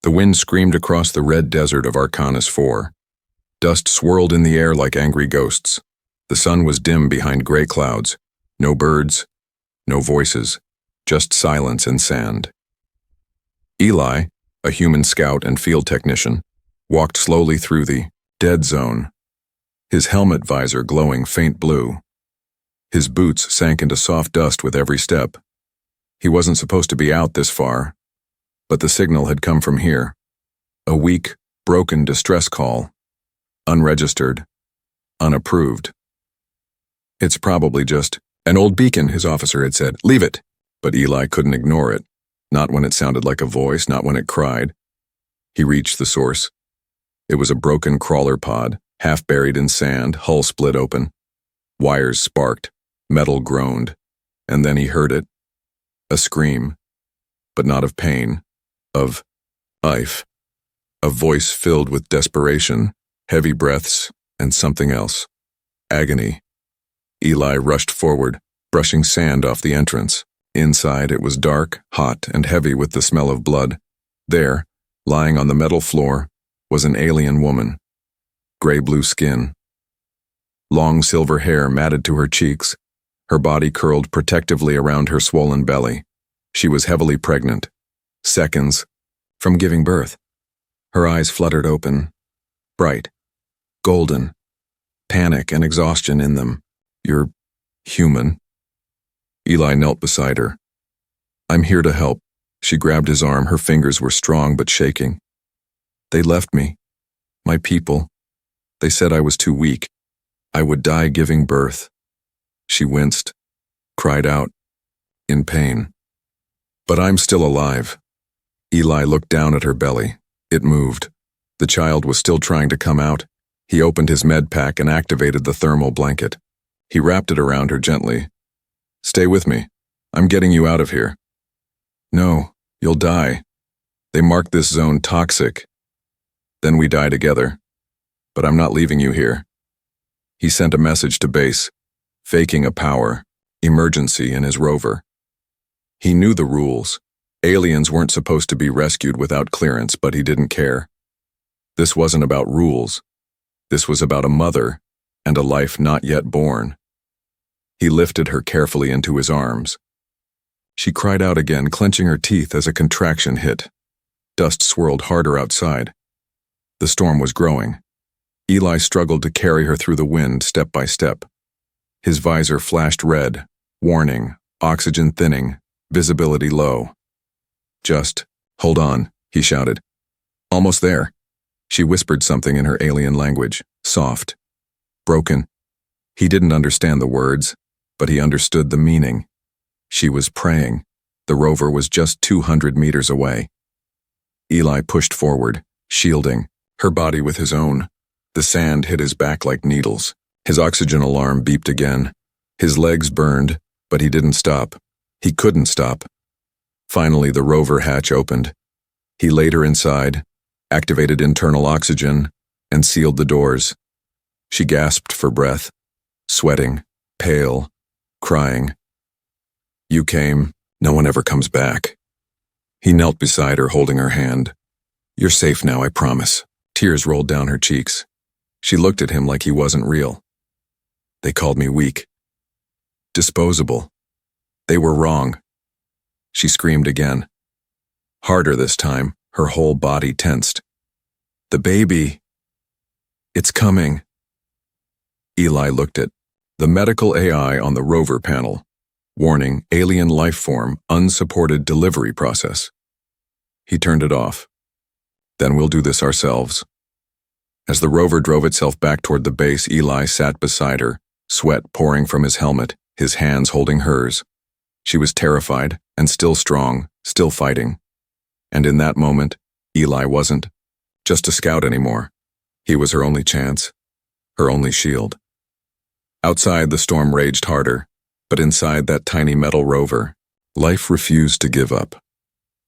The wind screamed across the red desert of Arcanus 4. Dust swirled in the air like angry ghosts. The sun was dim behind gray clouds. No birds, no voices, just silence and sand. Eli, a human scout and field technician, walked slowly through the dead zone, his helmet visor glowing faint blue. His boots sank into soft dust with every step. He wasn't supposed to be out this far, but the signal had come from here. A weak, broken distress call. Unregistered. Unapproved. It's probably just an old beacon, his officer had said. Leave it. But Eli couldn't ignore it. Not when it sounded like a voice, not when it cried. He reached the source. It was a broken crawler pod, half buried in sand, hull split open. Wires sparked, metal groaned, and then he heard it. A scream, but not of pain, of life. A voice filled with desperation, heavy breaths, and something else. Agony. Eli rushed forward, brushing sand off the entrance. Inside it was dark, hot, and heavy with the smell of blood. There, lying on the metal floor, was an alien woman. Gray-blue skin. Long silver hair matted to her cheeks. Her body curled protectively around her swollen belly. She was heavily pregnant. Seconds from giving birth. Her eyes fluttered open. Bright. Golden. Panic and exhaustion in them. You're human. Eli knelt beside her. I'm here to help. She grabbed his arm. Her fingers were strong but shaking. They left me. My people. They said I was too weak. I would die giving birth. She winced, cried out, in pain. But I'm still alive. Eli looked down at her belly. It moved. The child was still trying to come out. He opened his med pack and activated the thermal blanket. He wrapped it around her gently. Stay with me. I'm getting you out of here. No, you'll die. They marked this zone toxic. Then we die together. But I'm not leaving you here. He sent a message to base, faking a power, emergency in his rover. He knew the rules. Aliens weren't supposed to be rescued without clearance, but he didn't care. This wasn't about rules. This was about a mother and a life not yet born. He lifted her carefully into his arms. She cried out again, clenching her teeth as a contraction hit. Dust swirled harder outside. The storm was growing. Eli struggled to carry her through the wind step by step. His visor flashed red, warning, oxygen thinning, visibility low. Just, hold on, he shouted. Almost there. She whispered something in her alien language, soft, broken. He didn't understand the words, but he understood the meaning. She was praying. The rover was just 200 meters away. Eli pushed forward, shielding, her body with his own. The sand hit his back like needles. His oxygen alarm beeped again. His legs burned, but he didn't stop. He couldn't stop. Finally, the rover hatch opened. He laid her inside, activated internal oxygen, and sealed the doors. She gasped for breath, sweating, pale, crying. You came, no one ever comes back. He knelt beside her, holding her hand. You're safe now, I promise. Tears rolled down her cheeks. She looked at him like he wasn't real. They called me weak. Disposable. They were wrong. She screamed again. Harder this time, her whole body tensed. The baby. It's coming. Eli looked at the medical AI on the rover panel. Warning, alien life form, unsupported delivery process. He turned it off. Then we'll do this ourselves. As the rover drove itself back toward the base, Eli sat beside her, sweat pouring from his helmet, his hands holding hers. She was terrified and still strong, still fighting. And in that moment, Eli wasn't just a scout anymore. He was her only chance, her only shield. Outside, the storm raged harder, but inside that tiny metal rover, life refused to give up.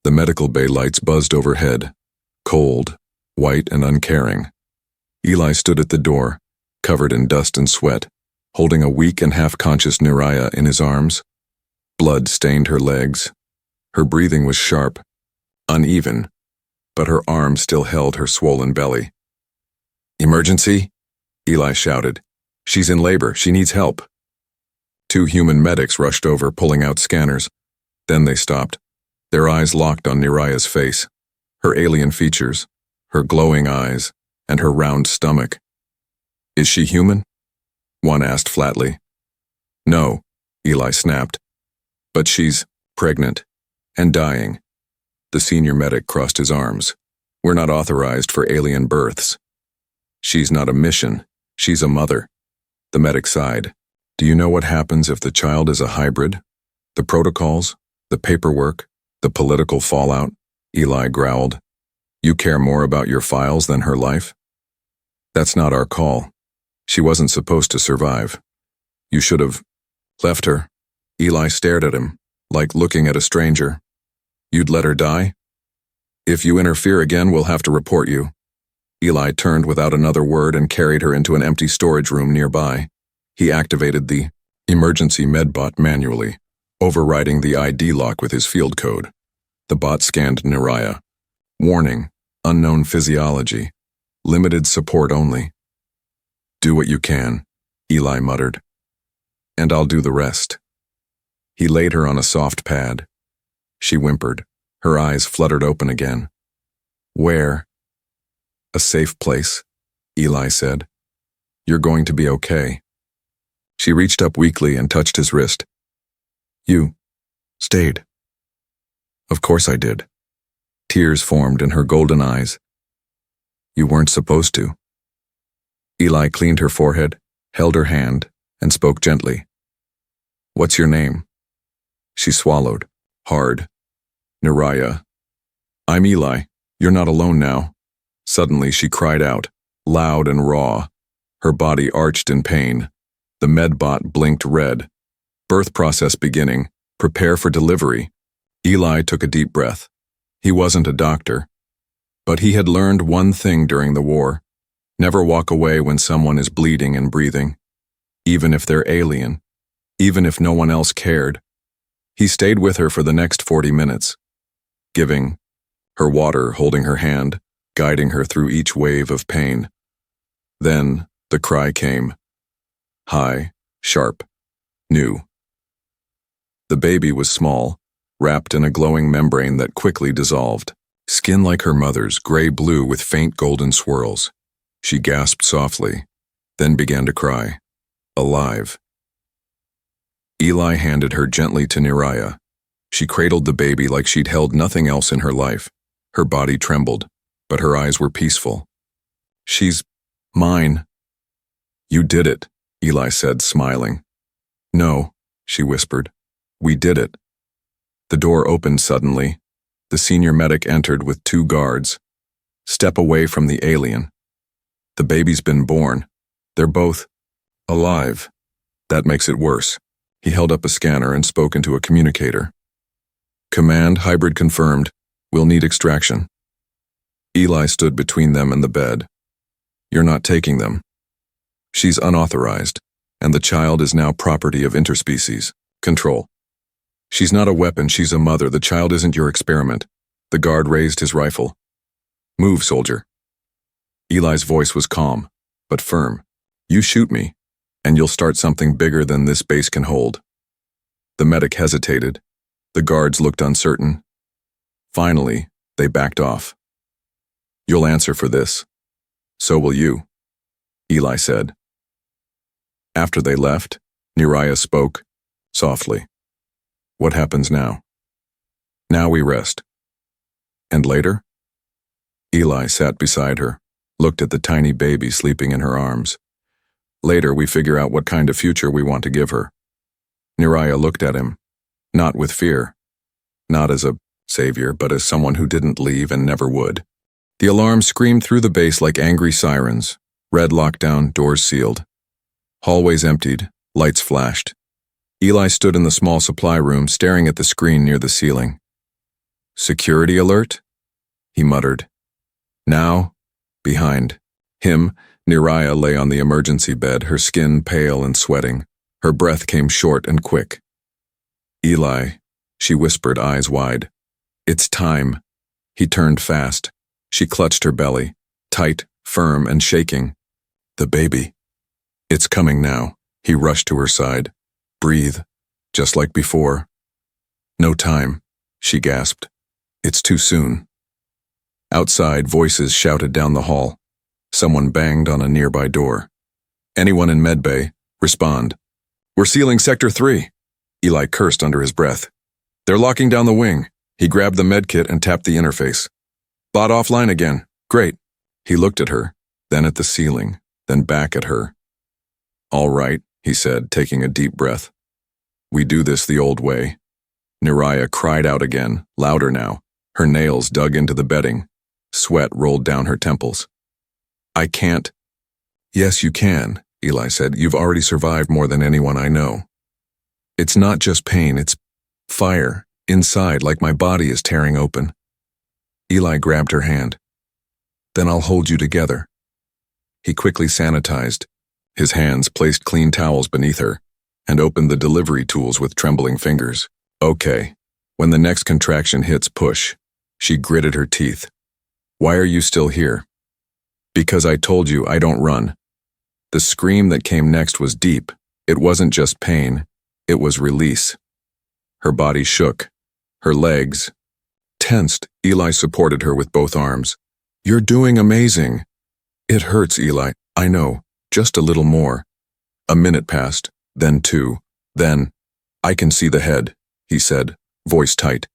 The medical bay lights buzzed overhead, cold, white and uncaring. Eli stood at the door, covered in dust and sweat, holding a weak and half-conscious Neriah in his arms. Blood stained her legs. Her breathing was sharp, uneven. but her arm still held her swollen belly. "Emergency?" Eli shouted. "She's in labor. She needs help." Two human medics rushed over, pulling out scanners. Then they stopped, their eyes locked on Neraya's face, her alien features, her glowing eyes, and her round stomach. "Is she human?" one asked flatly. "No," Eli snapped. "But she's pregnant and dying." The senior medic crossed his arms. "We're not authorized for alien births." "She's not a mission. She's a mother." The medic sighed. "Do you know what happens if the child is a hybrid? The protocols, the paperwork, the political fallout?" Eli growled. "You care more about your files than her life?" "That's not our call. She wasn't supposed to survive. You should have left her." Eli stared at him, like looking at a stranger. "You'd let her die? If you interfere again, we'll have to report you." Eli turned without another word and carried her into an empty storage room nearby. He activated the emergency medbot manually, overriding the ID lock with his field code. The bot scanned Neraya. "Warning, unknown physiology. Limited support only." "Do what you can," Eli muttered. "And I'll do the rest." He laid her on a soft pad. She whimpered, her eyes fluttered open again. "Where?" "A safe place," Eli said. "You're going to be okay." She reached up weakly and touched his wrist. "You stayed." "Of course I did." Tears formed in her golden eyes. "You weren't supposed to." Eli cleaned her forehead, held her hand, and spoke gently. "What's your name?" She swallowed, hard. "Neraya." "I'm Eli. You're not alone now." Suddenly she cried out, loud and raw. Her body arched in pain. The medbot blinked red. "Birth process beginning. Prepare for delivery." Eli took a deep breath. He wasn't a doctor, but he had learned one thing during the war. Never walk away when someone is bleeding and breathing, even if they're alien, even if no one else cared. He stayed with her for the next 40 minutes, giving her water, holding her hand, guiding her through each wave of pain. Then the cry came. High, sharp, new. The baby was small, wrapped in a glowing membrane that quickly dissolved. Skin like her mother's, gray-blue with faint golden swirls. She gasped softly, then began to cry. Alive. Eli handed her gently to Neraya. She cradled the baby like she'd held nothing else in her life. Her body trembled, but her eyes were peaceful. "She's mine." "You did it," Eli said, smiling. "No," she whispered. "We did it." The door opened suddenly. The senior medic entered with 2 guards. "Step away from the alien. The baby's been born. They're both alive." "That makes it worse." He held up a scanner and spoke into a communicator. "Command, hybrid confirmed. We'll need extraction." Eli stood between them and the bed. "You're not taking them. She's unauthorized, and the child is now property of interspecies control. She's not a weapon, she's a mother. The child isn't your experiment." The guard raised his rifle. "Move, soldier." Eli's voice was calm, but firm. "You shoot me, and you'll start something bigger than this base can hold." The medic hesitated. The guards looked uncertain. Finally, they backed off. "You'll answer for this. So will you," Eli said. After they left, Neraya spoke, softly. "What happens now?" "Now we rest." "And later?" Eli sat beside her, looked at the tiny baby sleeping in her arms. "Later we figure out what kind of future we want to give her." Neraya looked at him, not with fear, not as a savior, but as someone who didn't leave and never would. The alarm screamed through the base like angry sirens. Red lockdown, doors sealed. Hallways emptied, lights flashed. Eli stood in the small supply room, staring at the screen near the ceiling. "Security alert?" he muttered. Now, behind him, Neraya lay on the emergency bed, her skin pale and sweating. Her breath came short and quick. "Eli," she whispered, eyes wide. "It's time." He turned fast, She clutched her belly, tight, firm, and shaking. The baby. It's coming now. He rushed to her side. Breathe, just like before. No time, she gasped. It's too soon. Outside, voices shouted down the hall. Someone banged on a nearby door. Anyone in medbay, respond. We're sealing Sector 3. Eli cursed under his breath. They're locking down the wing. He grabbed the medkit and tapped the interface. Bot offline again. Great. He looked at her, then at the ceiling, then back at her. All right, he said, taking a deep breath. We do this the old way. Neriah cried out again, louder now. Her nails dug into the bedding. Sweat rolled down her temples. I can't. Yes, you can, Eli said. You've already survived more than anyone I know. It's not just pain, it's fire, inside, like my body is tearing open. Eli grabbed her hand. Then I'll hold you together. He quickly sanitized. His hands placed clean towels beneath her and opened the delivery tools with trembling fingers. Okay. When the next contraction hits push, she gritted her teeth. Why are you still here? Because I told you I don't run. The scream that came next was deep. It wasn't just pain. It was release. Her body shook. Her legs tensed. Eli supported her with both arms. You're doing amazing. It hurts, Eli. I know. Just a little more. A minute passed, then 2. Then, I can see the head, he said, voice tight.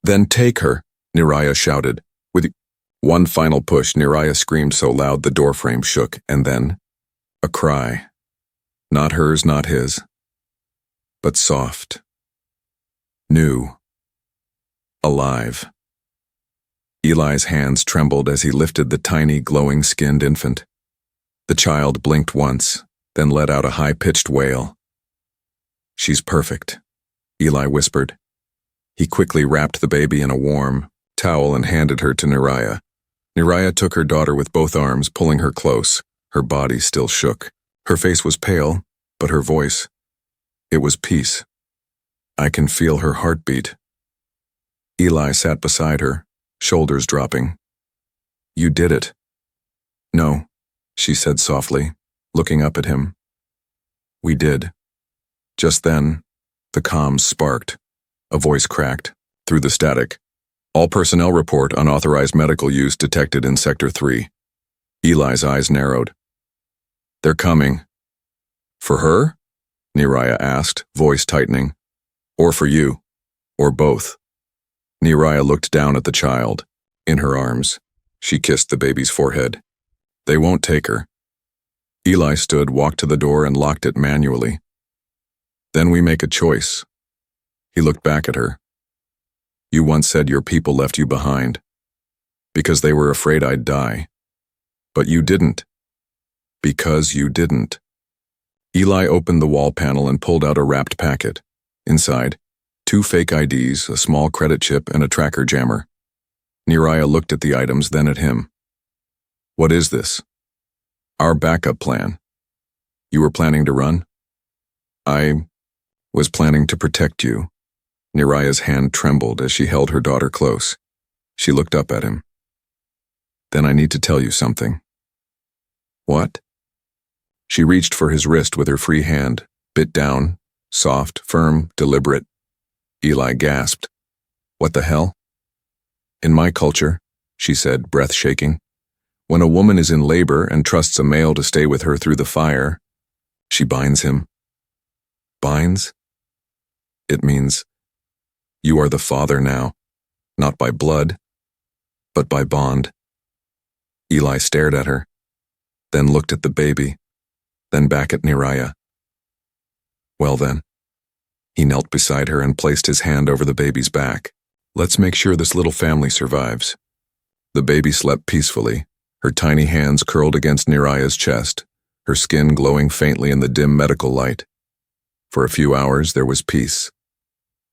Then take her, Neriah shouted. With one final push, Neriah screamed so loud the doorframe shook, and then, a cry. Not hers, not his, but soft. New. Alive. Eli's hands trembled as he lifted the tiny, glowing-skinned infant. The child blinked once, then let out a high-pitched wail. She's perfect, Eli whispered. He quickly wrapped the baby in a warm towel and handed her to Neriah. Neriah took her daughter with both arms, pulling her close. Her body still shook. Her face was pale, but her voice, it was peace. I can feel her heartbeat. Eli sat beside her, shoulders dropping. You did it. No, she said softly, looking up at him. We did. Just then, the comms sparked. A voice cracked through the static. All personnel report unauthorized medical use detected in Sector 3. Eli's eyes narrowed. They're coming. For her? Neriah asked, voice tightening. Or for you? Or both? Neriah looked down at the child. In her arms, she kissed the baby's forehead. They won't take her. Eli stood, walked to the door, and locked it manually. Then we make a choice. He looked back at her. You once said your people left you behind, because they were afraid I'd die. But you didn't. Because you didn't. Eli opened the wall panel and pulled out a wrapped packet. Inside, 2 fake IDs, a small credit chip, and a tracker jammer. Neriah looked at the items, then at him. What is this? Our backup plan. You were planning to run? I was planning to protect you. Neriah's hand trembled as she held her daughter close. She looked up at him. Then I need to tell you something. What? She reached for his wrist with her free hand, bit down, soft, firm, deliberate. Eli gasped. What the hell? In my culture, she said, breath shaking, when a woman is in labor and trusts a male to stay with her through the fire, she binds him. Binds? It means you are the father now, not by blood, but by bond. Eli stared at her, then looked at the baby, then back at Neriah. Well then, he knelt beside her and placed his hand over the baby's back. Let's make sure this little family survives. The baby slept peacefully, her tiny hands curled against Neriah's chest, her skin glowing faintly in the dim medical light. For a few hours there was peace.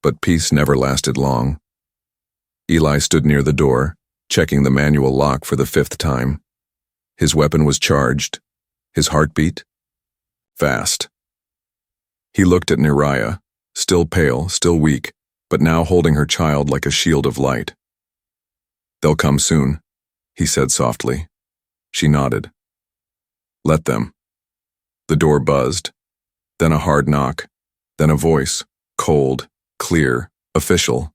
But peace never lasted long. Eli stood near the door, checking the manual lock for the 5th time. His weapon was charged. His heartbeat? Fast. He looked at Neriah, still pale, still weak, but now holding her child like a shield of light. They'll come soon, he said softly. She nodded. Let them. The door buzzed, then a hard knock, then a voice, cold, clear, official.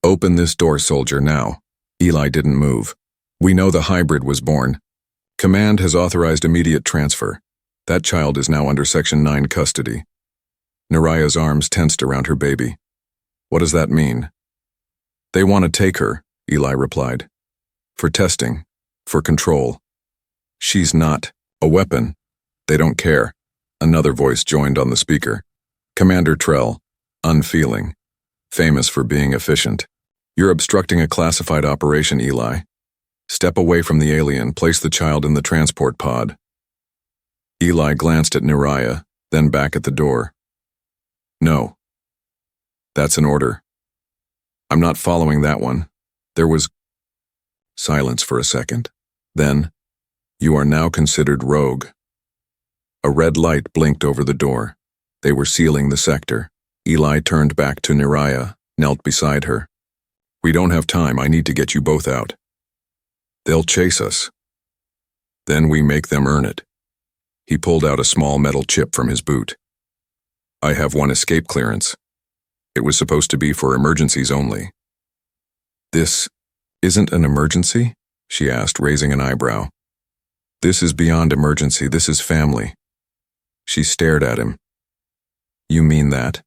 Open this door, soldier, now. Eli didn't move. We know the hybrid was born. Command has authorized immediate transfer. That child is now under Section 9 custody. Naraya's arms tensed around her baby. What does that mean? They want to take her, Eli replied. For testing, for control. She's not a weapon. They don't care. Another voice joined on the speaker. Commander Trell, unfeeling, famous for being efficient. You're obstructing a classified operation, Eli. Step away from the alien, place the child in the transport pod. Eli glanced at Naraya, then back at the door. No. That's an order. I'm not following that one. There was silence for a second. Then, you are now considered rogue. A red light blinked over the door. They were sealing the sector. Eli turned back to Naraya, knelt beside her. We don't have time. I need to get you both out. They'll chase us. Then we make them earn it. He pulled out a small metal chip from his boot. I have one escape clearance. It was supposed to be for emergencies only. This isn't an emergency? She asked, raising an eyebrow. This is beyond emergency. This is family. She stared at him. You mean that?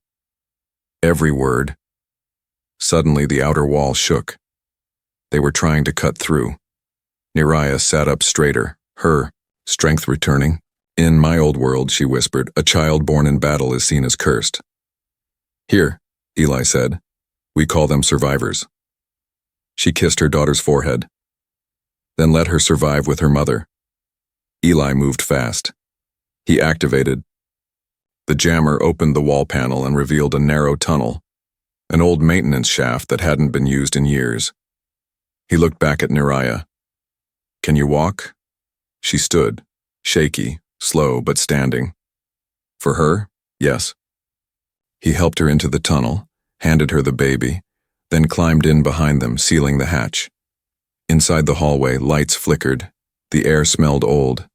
Every word. Suddenly the outer wall shook. They were trying to cut through. Naraya sat up straighter, her strength returning. In my old world, she whispered, a child born in battle is seen as cursed. Here, Eli said, we call them survivors. She kissed her daughter's forehead, then let her survive with her mother. Eli moved fast. He activated. The jammer opened the wall panel and revealed a narrow tunnel, an old maintenance shaft that hadn't been used in years. He looked back at Naraya. Can you walk? She stood, shaky, slow but standing. For her, yes. He helped her into the tunnel, handed her the baby, then climbed in behind them, sealing the hatch. Inside the hallway, lights flickered. The air smelled old,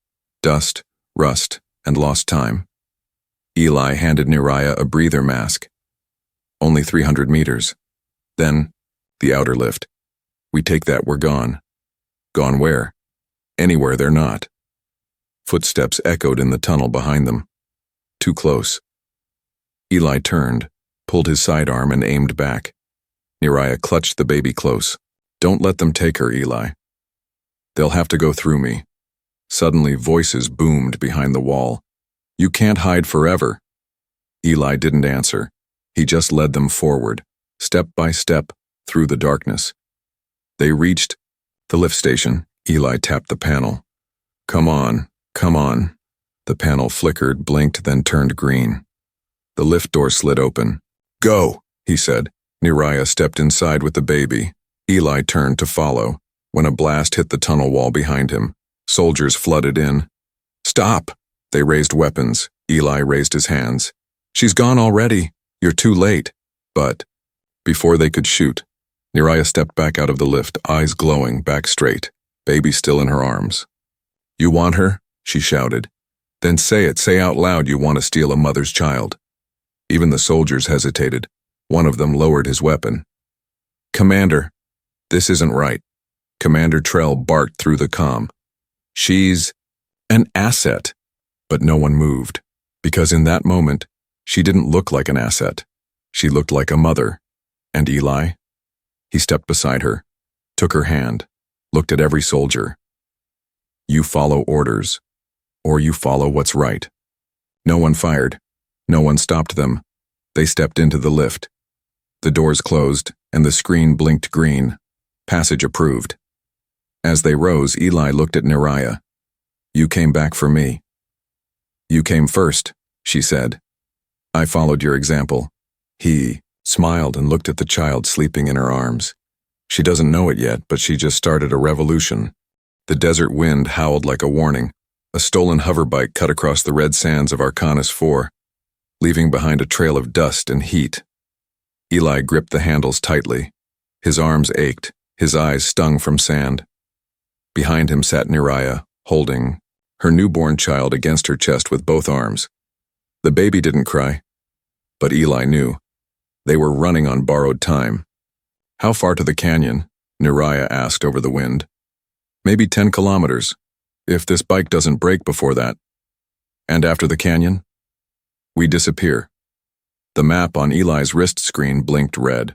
dust, rust, and lost time. Eli handed Naraya a breather mask. Only 300 meters. Then, the outer lift. We take that, we're gone. Gone where? Anywhere they're not. Footsteps echoed in the tunnel behind them. Too close. Eli turned, pulled his sidearm and aimed back. Naraya clutched the baby close. Don't let them take her, Eli. They'll have to go through me. Suddenly, voices boomed behind the wall. You can't hide forever. Eli didn't answer. He just led them forward, step by step, through the darkness. They reached the lift station. Eli tapped the panel. Come on, come on. The panel flickered, blinked, then turned green. The lift door slid open. Go, he said. Naraya stepped inside with the baby. Eli turned to follow, when a blast hit the tunnel wall behind him. Soldiers flooded in. Stop! They raised weapons. Eli raised his hands. She's gone already. You're too late. But, before they could shoot, Naraya stepped back out of the lift, eyes glowing, back straight, baby still in her arms. You want her? She shouted. Then say it, say out loud you want to steal a mother's child. Even the soldiers hesitated. One of them lowered his weapon. Commander, this isn't right. Commander Trell barked through the comm. She's an asset. But no one moved, because in that moment, she didn't look like an asset. She looked like a mother. And Eli? He stepped beside her, took her hand, looked at every soldier. You follow orders, or you follow what's right. No one fired. No one stopped them. They stepped into the lift. The doors closed, and the screen blinked green. Passage approved. As they rose, Eli looked at Naraya. You came back for me. You came first, she said. I followed your example. He smiled and looked at the child sleeping in her arms. She doesn't know it yet, but she just started a revolution. The desert wind howled like a warning. A stolen hoverbike cut across the red sands of Arcanis 4, leaving behind a trail of dust and heat. Eli gripped the handles tightly. His arms ached, his eyes stung from sand. Behind him sat Neriah, holding her newborn child against her chest with both arms. The baby didn't cry, but Eli knew. They were running on borrowed time. "How far to the canyon?" Neriah asked over the wind. "Maybe 10 kilometers, if this bike doesn't break before that." "And after the canyon?" "We disappear." The map on Eli's wrist screen blinked red.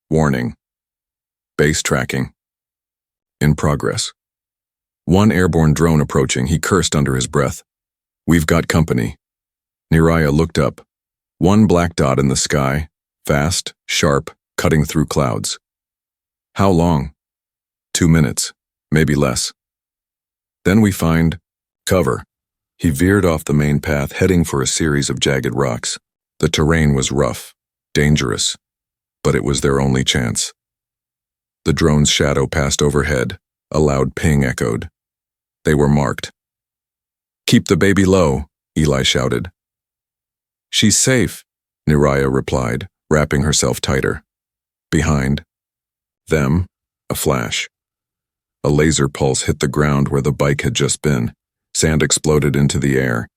Warning. Base tracking. In progress. One airborne drone approaching, he cursed under his breath. "We've got company." Neriah looked up. One black dot in the sky, fast, sharp, cutting through clouds. "How long?" 2 minutes, maybe less. "Then we find cover." He veered off the main path, heading for a series of jagged rocks. The terrain was rough, dangerous, but it was their only chance. The drone's shadow passed overhead. A loud ping echoed. They were marked. "Keep the baby low," Eli shouted. "She's safe," Neriah replied, wrapping herself tighter. Behind them, a flash. A laser pulse hit the ground where the bike had just been. Sand exploded into the air.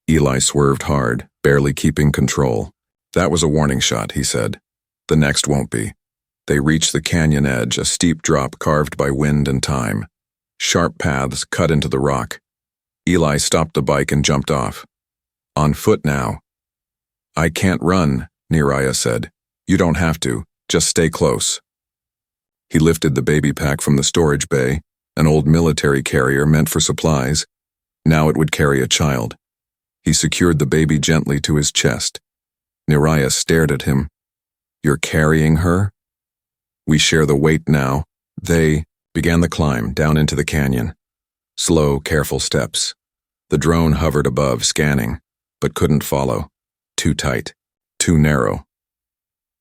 Eli swerved hard, barely keeping control. "That was a warning shot," he said. "The next won't be." They reached the canyon edge, a steep drop carved by wind and time. Sharp paths cut into the rock. Eli stopped the bike and jumped off. "On foot now." "I can't run," Neriah said. "You don't have to. Just stay close." He lifted the baby pack from the storage bay, an old military carrier meant for supplies. Now it would carry a child. He secured the baby gently to his chest. Neriah stared at him. "You're carrying her?" "We share the weight now." They began the climb down into the canyon. Slow, careful steps. The drone hovered above, scanning, but couldn't follow. Too tight, too narrow.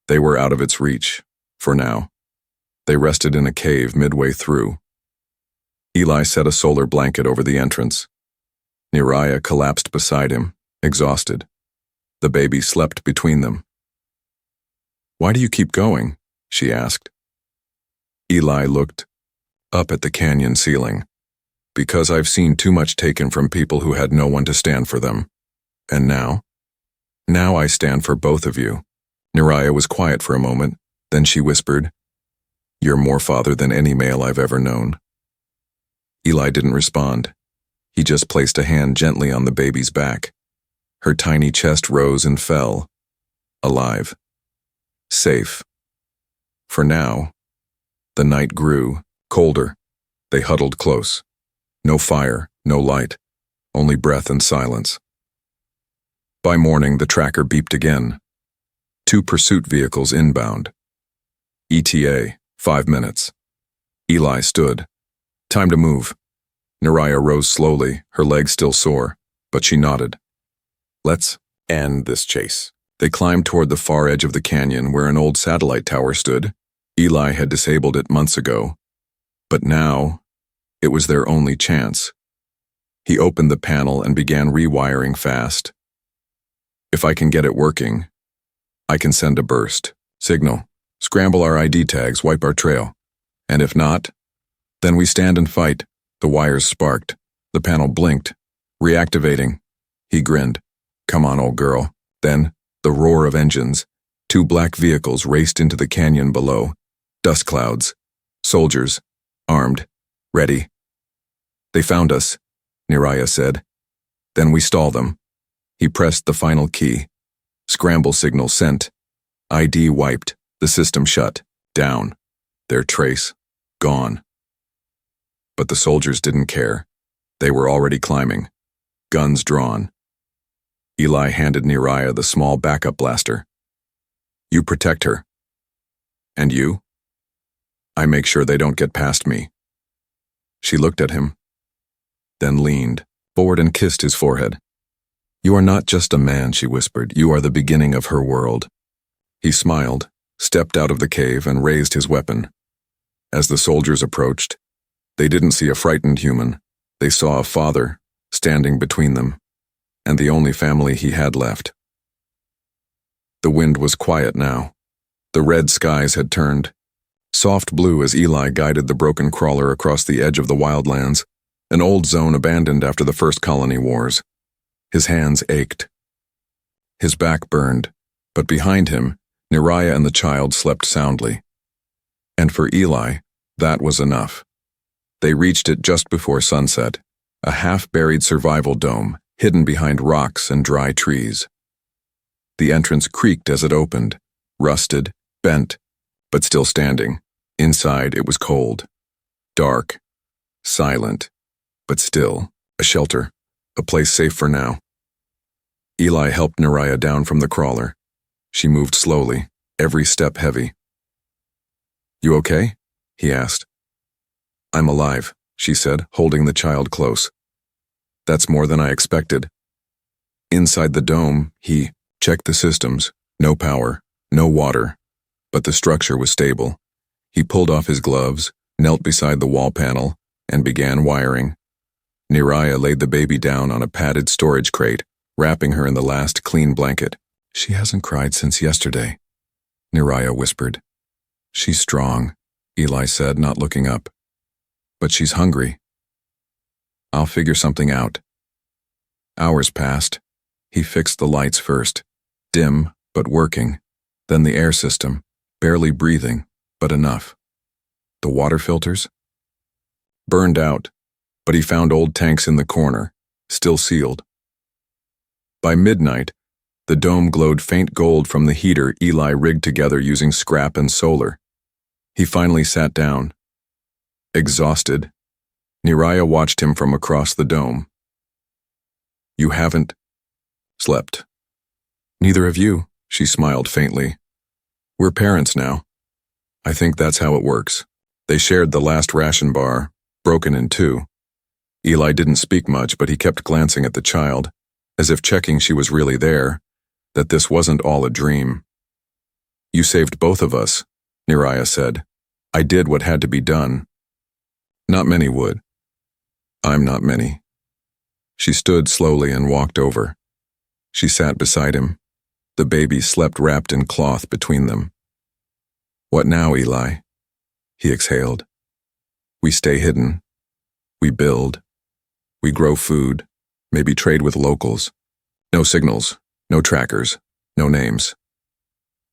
They were out of its reach, for now. They rested in a cave midway through. Eli set a solar blanket over the entrance. Neriah collapsed beside him, exhausted. The baby slept between them. "Why do you keep going?" she asked. Eli looked up at the canyon ceiling. "Because I've seen too much taken from people who had no one to stand for them. And now? Now I stand for both of you." Neriah was quiet for a moment, then she whispered, "You're more father than any male I've ever known." Eli didn't respond. He just placed a hand gently on the baby's back. Her tiny chest rose and fell. Alive. Safe. For now. The night grew, colder. They huddled close. No fire, no light, only breath and silence. By morning, the tracker beeped again. 2 pursuit vehicles inbound. ETA, 5 minutes. Eli stood. "Time to move." Neriah rose slowly, her legs still sore, but she nodded. "Let's end this chase." They climbed toward the far edge of the canyon where an old satellite tower stood. Eli had disabled it months ago, but now it was their only chance. He opened the panel and began rewiring fast. "If I can get it working, I can send a burst signal, scramble our ID tags, wipe our trail. And if not, then we stand and fight." The wires sparked. The panel blinked. "Reactivating." He grinned. "Come on, old girl." Then, the roar of engines. 2 black vehicles raced into the canyon below. Dust clouds. Soldiers. Armed. Ready. "They found us," Neriah said. "Then we stall them." He pressed the final key. Scramble signal sent. ID wiped. The system shut. Down. Their trace. Gone. But the soldiers didn't care. They were already climbing. Guns drawn. Eli handed Neriah the small backup blaster. "You protect her." "And you?" "I make sure they don't get past me." She looked at him, then leaned forward and kissed his forehead. "You are not just a man," she whispered. "You are the beginning of her world." He smiled, stepped out of the cave, and raised his weapon. As the soldiers approached, they didn't see a frightened human. They saw a father standing between them, and the only family he had left. The wind was quiet now. The red skies had turned. Soft blue as Eli guided the broken crawler across the edge of the wildlands, an old zone abandoned after the first colony wars. His hands ached. His back burned, but behind him, Neriah and the child slept soundly. And for Eli, that was enough. They reached it just before sunset, a half-buried survival dome, hidden behind rocks and dry trees. The entrance creaked as it opened, rusted, bent, but still standing. Inside it was cold, dark, silent, but still a shelter, a place safe for now. Eli helped Neriah down from the crawler. She moved slowly, every step heavy. "You okay?" he asked. "I'm alive," she said, holding the child close. "That's more than I expected." Inside the dome, he checked the systems. No power, no water, but the structure was stable. He pulled off his gloves, knelt beside the wall panel, and began wiring. Neriah laid the baby down on a padded storage crate, wrapping her in the last clean blanket. "She hasn't cried since yesterday," Neriah whispered. "She's strong," Eli said, not looking up. "But she's hungry. I'll figure something out." Hours passed. He fixed the lights first, dim but working, then the air system, barely breathing, but enough. The water filters? Burned out, but he found old tanks in the corner, still sealed. By midnight, the dome glowed faint gold from the heater Eli rigged together using scrap and solar. He finally sat down. Exhausted, Neriah watched him from across the dome. "You haven't slept." "Neither have you," she smiled faintly. "We're parents now. I think that's how it works." They shared the last ration bar, broken in two. Eli didn't speak much, but he kept glancing at the child, as if checking she was really there, that this wasn't all a dream. "You saved both of us," Neriah said. "I did what had to be done." "Not many would." "I'm not many." She stood slowly and walked over. She sat beside him. The baby slept wrapped in cloth between them. "What now, Eli?" He exhaled. "We stay hidden. We build. We grow food, maybe trade with locals. No signals, no trackers, no names.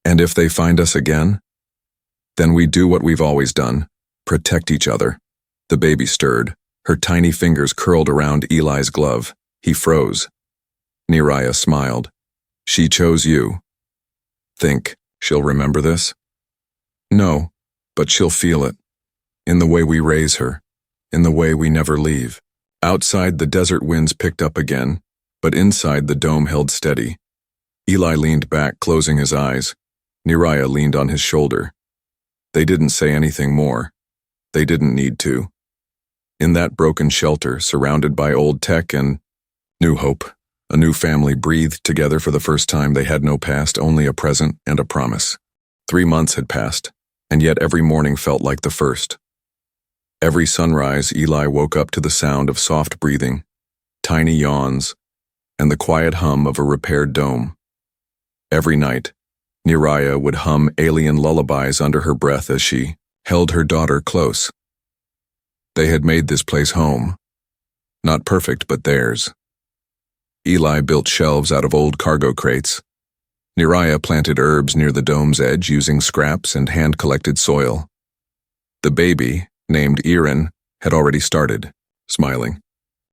And if they find us again, then we do what we've always done, protect each other." The baby stirred, her tiny fingers curled around Eli's glove. He froze. Neriah smiled. "She chose you. Think she'll remember this?" "No, but she'll feel it. In the way we raise her, in the way we never leave." Outside, the desert winds picked up again, but inside the dome held steady. Eli leaned back, closing his eyes. Neriah leaned on his shoulder. They didn't say anything more. They didn't need to. In that broken shelter, surrounded by old tech and new hope, a new family breathed together for the first time. They had no past, only a present and a promise. 3 months had passed, and yet every morning felt like the first. Every sunrise, Eli woke up to the sound of soft breathing, tiny yawns, and the quiet hum of a repaired dome. Every night, Neriah would hum alien lullabies under her breath as she held her daughter close. They had made this place home. Not perfect, but theirs. Eli built shelves out of old cargo crates. Neriah planted herbs near the dome's edge using scraps and hand-collected soil. The baby, named Erin, had already started, smiling.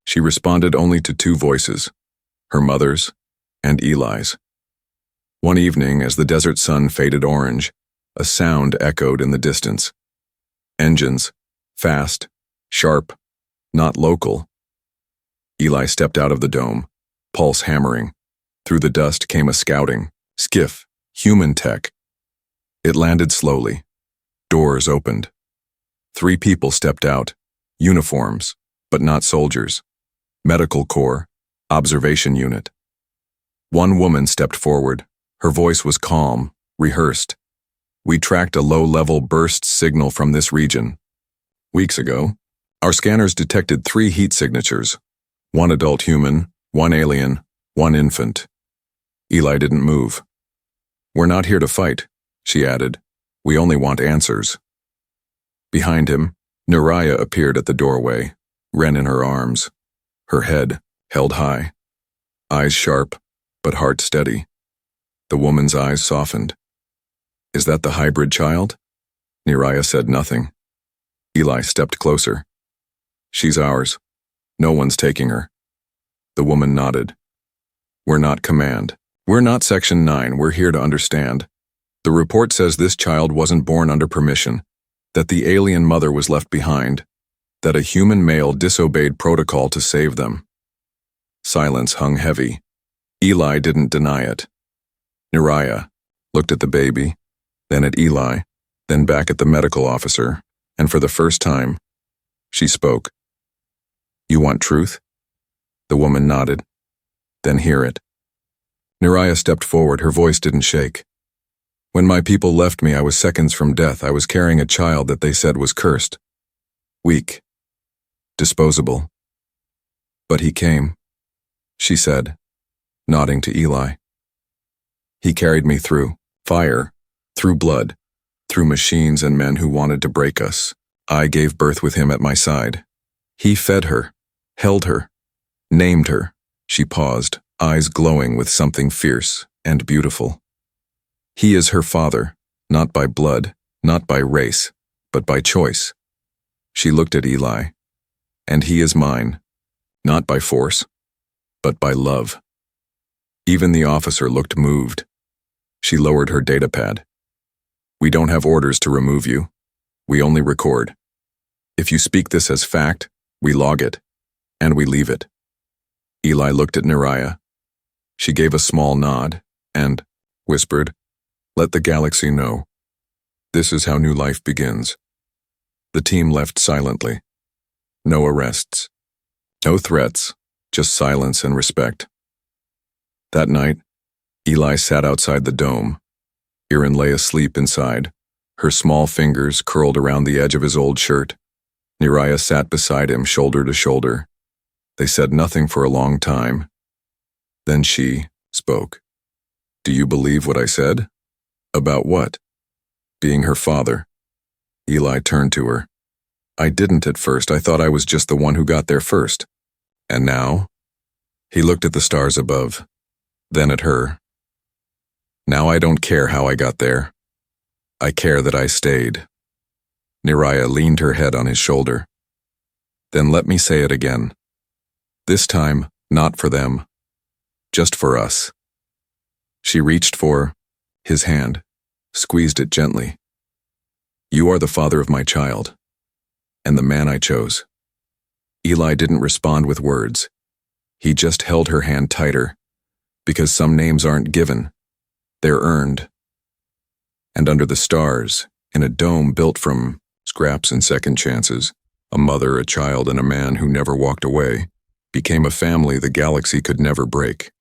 She responded only to 2 voices, her mother's and Eli's. One evening, as the desert sun faded orange, a sound echoed in the distance. Engines, fast, sharp, not local. Eli stepped out of the dome, pulse hammering. Through the dust came a scouting skiff, human tech. It landed slowly. Doors opened. 3 people stepped out, uniforms, but not soldiers. Medical Corps, observation unit. One woman stepped forward. Her voice was calm, rehearsed. "We tracked a low-level burst signal from this region. Weeks ago, our scanners detected 3 heat signatures. 1 adult human, 1 alien, 1 infant." Eli didn't move. "We're not here to fight," she added. "We only want answers." Behind him, Neriah appeared at the doorway, Ren in her arms, her head held high, eyes sharp, but heart steady. The woman's eyes softened. "Is that the hybrid child?" Neriah said nothing. Eli stepped closer. "She's ours. No one's taking her." The woman nodded. "We're not command. We're not Section 9. We're here to understand. The report says this child wasn't born under permission, that the alien mother was left behind, that a human male disobeyed protocol to save them." Silence hung heavy. Eli didn't deny it. Neriah looked at the baby, then at Eli, then back at the medical officer, and for the first time, she spoke. "You want truth?" The woman nodded. "Then hear it." Neriah stepped forward, her voice didn't shake. "When my people left me, I was seconds from death. I was carrying a child that they said was cursed. Weak. Disposable. But he came," she said, nodding to Eli. "He carried me through fire, through blood, through machines and men who wanted to break us. I gave birth with him at my side. He fed her, held her, named her." She paused, eyes glowing with something fierce and beautiful. "He is her father, not by blood, not by race, but by choice." She looked at Eli. "And he is mine, not by force, but by love." Even the officer looked moved. She lowered her datapad. "We don't have orders to remove you. We only record. If you speak this as fact, we log it, and we leave it." Eli looked at Neriah. She gave a small nod and whispered, "Let the galaxy know. This is how new life begins." The team left silently. No arrests. No threats, just silence and respect. That night, Eli sat outside the dome. Erin lay asleep inside, her small fingers curled around the edge of his old shirt. Neriah sat beside him, shoulder to shoulder. They said nothing for a long time. Then she spoke. "Do you believe what I said?" "About what?" "Being her father." Eli turned to her. "I didn't at first. I thought I was just the one who got there first. And now?" He looked at the stars above, then at her. "Now I don't care how I got there. I care that I stayed." Neriah leaned her head on his shoulder. "Then let me say it again. This time, not for them. Just for us." She reached for his hand, squeezed it gently. "You are the father of my child, and the man I chose." Eli didn't respond with words. He just held her hand tighter, because some names aren't given, they're earned. And under the stars, in a dome built from scraps and second chances, a mother, a child, and a man who never walked away, became a family the galaxy could never break.